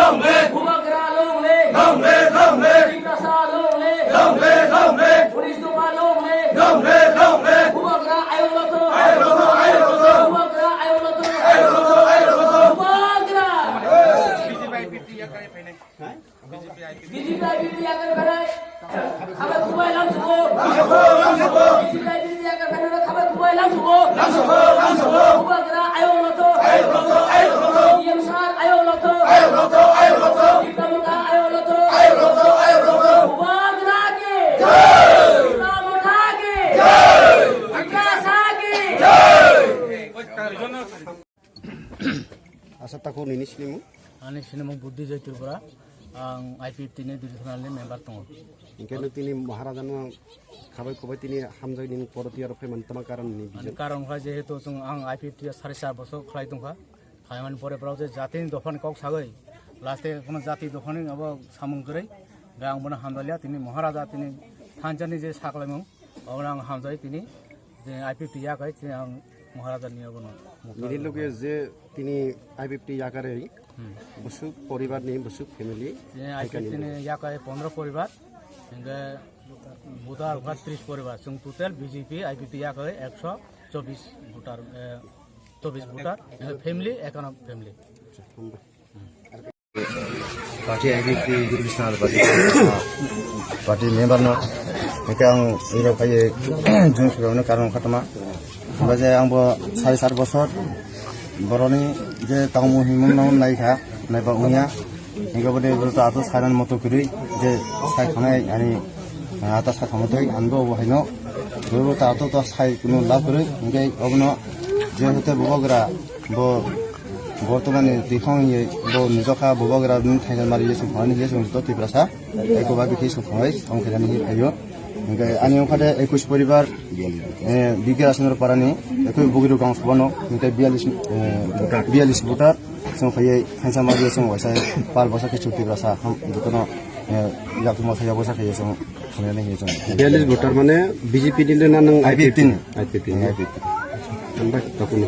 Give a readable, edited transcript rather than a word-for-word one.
Longle, Bumagra Longle, longle, longle, Tigrasa Longle, longle, longle, Pulis Duma Longle, longle, longle. Bumagra Ayoloto, Ayoloto, ayoloto, Bumagra Ayoloto, ayoloto, ayoloto. Bumagra. BJP akan berai, kabar kubai langsung. BJP akan berai, kabar kubai langsung. Bumagra Ayoloto, Ayoloto, ayoloto, Yemsar Ayoloto, ayoloto, ayoloto, Diplomat Ayoloto, ayoloto, ayoloto. Bumagra ke, Diplomat ke, Tigrasa ke. Asa tako nini sinimu Ani sinema Buddhi Jaitirpura ang IPFT ni divisional ni member tongo. ingkano tini maharajano khabai kobai tini hamjai nin poroti aro pheman tama karan ni Ani bijan karon kha jehetu jong ang IPFT 4.5 বছর khlai tongkha khaiman pore prao je jatini dofan kok sagai laste kono jati dofani abo samung grai gang bana hamdalia tini maharaja tini thanjani je saklaimong orang hamjai tini je IPFT ya kai ang maharaja ni abono nini loge je tini IPFT yakare busuk poribar ni busuk family যে IPFT ni ya kai 15 পরিবার এঙ্গে voter 30 পরিবার song total BJP IPFT ya kai 124 voter 24 voter family 51 family Parti IPFT divisional parti member no ekang iro kaye jung khawno karon khatama baje angbo 4.5 বছর boroni je tangmu himung naun naikha naiba unya ingabode bulta ato saran moto kuri je sai khanai ani ata sa khamotoi anbo haino bulta ato to sai kuno lav kuri ingai obno je hote bobogra bo বর্তমানে দেখং ইয়ে বো নিজকা ববগরা দিন থাইজান মারি যেসম funny যেসম তো তিব্রাসা একবা বিখি সফাই সংখেরানি আইও ইংগে আনি ওখানে 21 পরিবার বিগে আসনের পারানি একই বগিরু গাঁও সবানো ইংগে 42 ভোটার সংখাই থাইজান মারি যেসম ওয়াসাই পার বসা কিছু তিব্রাসা হাম যতন ইয়াকু মাসায়া বসা খাইয়েসম খাইরানি যেসম 42 ভোটার মানে বিজেপি দিলে না নং IPFT IPFT আমবাই তখন